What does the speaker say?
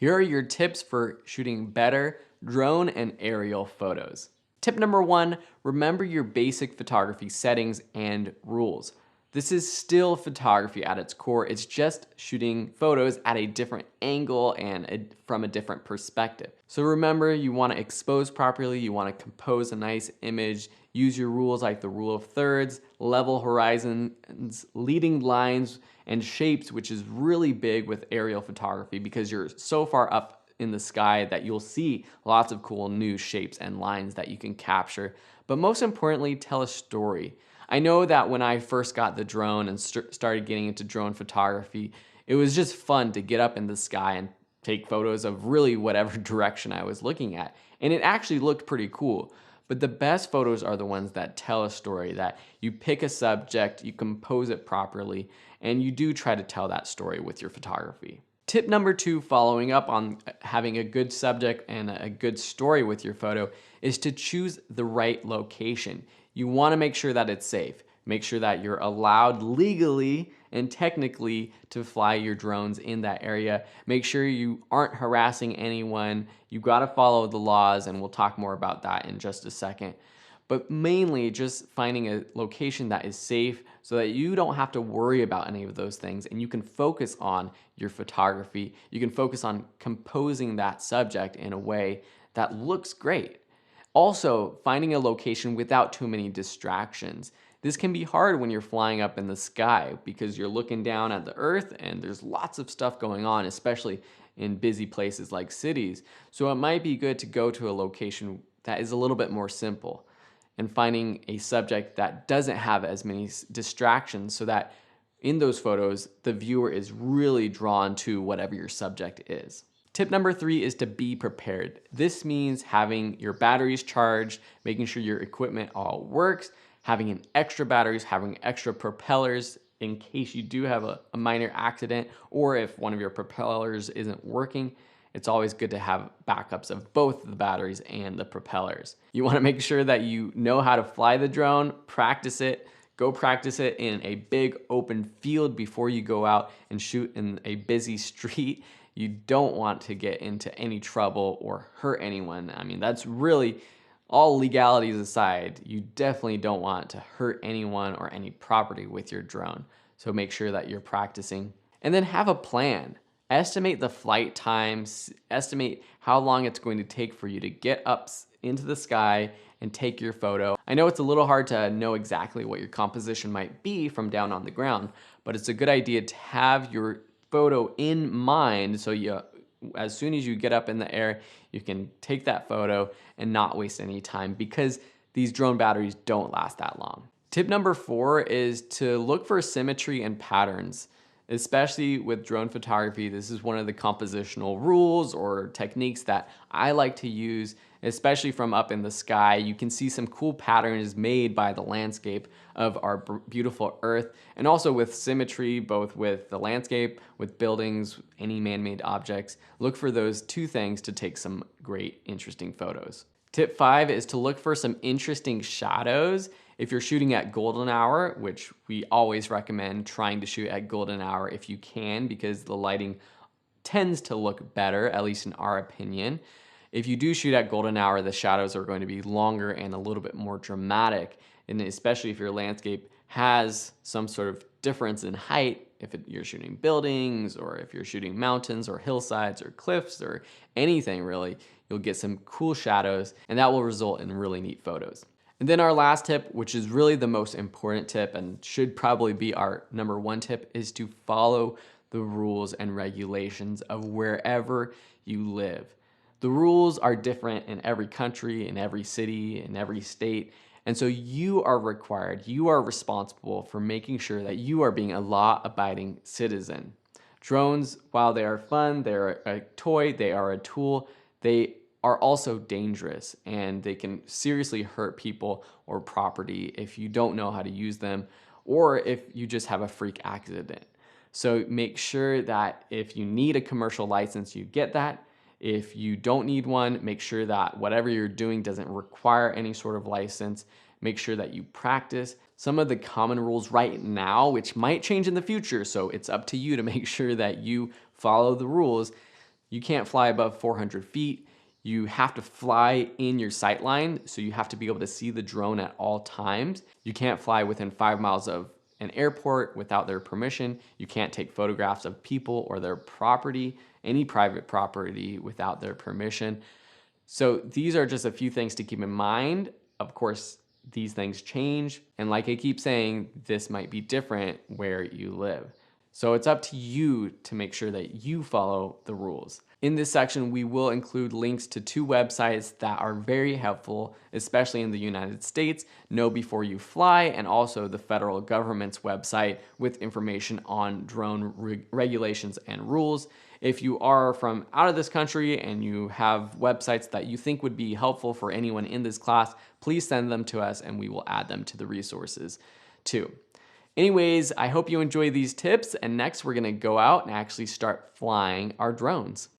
Here are your tips for shooting better drone and aerial photos. Tip number one, remember your basic photography settings and rules. This is still photography at its core. It's just shooting photos at a different angle and from a different perspective. So remember, you want to expose properly, you want to compose a nice image, use your rules like the rule of thirds, level horizons, leading lines, and shapes, which is really big with aerial photography because you're so far up in the sky that you'll see lots of cool new shapes and lines that you can capture. But most importantly, tell a story. I know that when I first got the drone and started getting into drone photography, it was just fun to get up in the sky and take photos of really whatever direction I was looking at. And it actually looked pretty cool. But the best photos are the ones that tell a story, that you pick a subject, you compose it properly, and you do try to tell that story with your photography. Tip number two, following up on having a good subject and a good story with your photo, is to choose the right location. You want to make sure that it's safe. Make sure that you're allowed legally and technically to fly your drones in that area. Make sure you aren't harassing anyone. You got to follow the laws, and we'll talk more about that in just a second. But mainly just finding a location that is safe so that you don't have to worry about any of those things and you can focus on your photography. You can focus on composing that subject in a way that looks great. Also, finding a location without too many distractions. This can be hard when you're flying up in the sky because you're looking down at the earth and there's lots of stuff going on, especially in busy places like cities. So it might be good to go to a location that is a little bit more simple and finding a subject that doesn't have as many distractions so that in those photos, the viewer is really drawn to whatever your subject is. Tip number three is to be prepared. This means having your batteries charged, making sure your equipment all works, having an extra batteries, having extra propellers in case you do have a minor accident, or if one of your propellers isn't working. It's always good to have backups of both the batteries and the propellers. You want to make sure that you know how to fly the drone, practice it, go practice it in a big open field before you go out and shoot in a busy street. You don't want to get into any trouble or hurt anyone. I mean, that's really, all legalities aside, you definitely don't want to hurt anyone or any property with your drone. So make sure that you're practicing. And then have a plan. Estimate the flight times, estimate how long it's going to take for you to get up into the sky and take your photo. I know it's a little hard to know exactly what your composition might be from down on the ground, but it's a good idea to have your photo in mind so as soon as you get up in the air, you can take that photo and not waste any time because these drone batteries don't last that long. Tip number four is to look for symmetry and patterns. Especially with drone photography, this is one of the compositional rules or techniques that I like to use, especially from up in the sky. You can see some cool patterns made by the landscape of our beautiful Earth, and also with symmetry, both with the landscape, with buildings, any man-made objects. Look for those two things to take some great, interesting photos. Tip five is to look for some interesting shadows. If you're shooting at golden hour, which we always recommend trying to shoot at golden hour if you can, because the lighting tends to look better, at least in our opinion. If you do shoot at golden hour, the shadows are going to be longer and a little bit more dramatic, and especially if your landscape has some sort of difference in height, if you're shooting buildings or if you're shooting mountains or hillsides or cliffs or anything really, you'll get some cool shadows and that will result in really neat photos. And then our last tip, which is really the most important tip and should probably be our number one tip, is to follow the rules and regulations of wherever you live. The rules are different in every country, in every city, in every state. And so you are required, you are responsible for making sure that you are being a law-abiding citizen. Drones, while they are fun, they're a toy, they are a tool, they are also dangerous and they can seriously hurt people or property if you don't know how to use them or if you just have a freak accident. So make sure that if you need a commercial license, you get that. If you don't need one, make sure that whatever you're doing doesn't require any sort of license. Make sure that you practice some of the common rules right now, which might change in the future. So it's up to you to make sure that you follow the rules. You can't fly above 400 feet. You have to fly in your sight line, so you have to be able to see the drone at all times. You can't fly within 5 miles of an airport without their permission. You can't take photographs of people or their property, any private property, without their permission. So these are just a few things to keep in mind. Of course, these things change. And like I keep saying, this might be different where you live. So it's up to you to make sure that you follow the rules. In this section, we will include links to 2 websites that are very helpful, especially in the United States, Know Before You Fly, and also the federal government's website with information on drone regulations and rules. If you are from out of this country and you have websites that you think would be helpful for anyone in this class, please send them to us and we will add them to the resources too. Anyways, I hope you enjoy these tips, and next we're gonna go out and actually start flying our drones.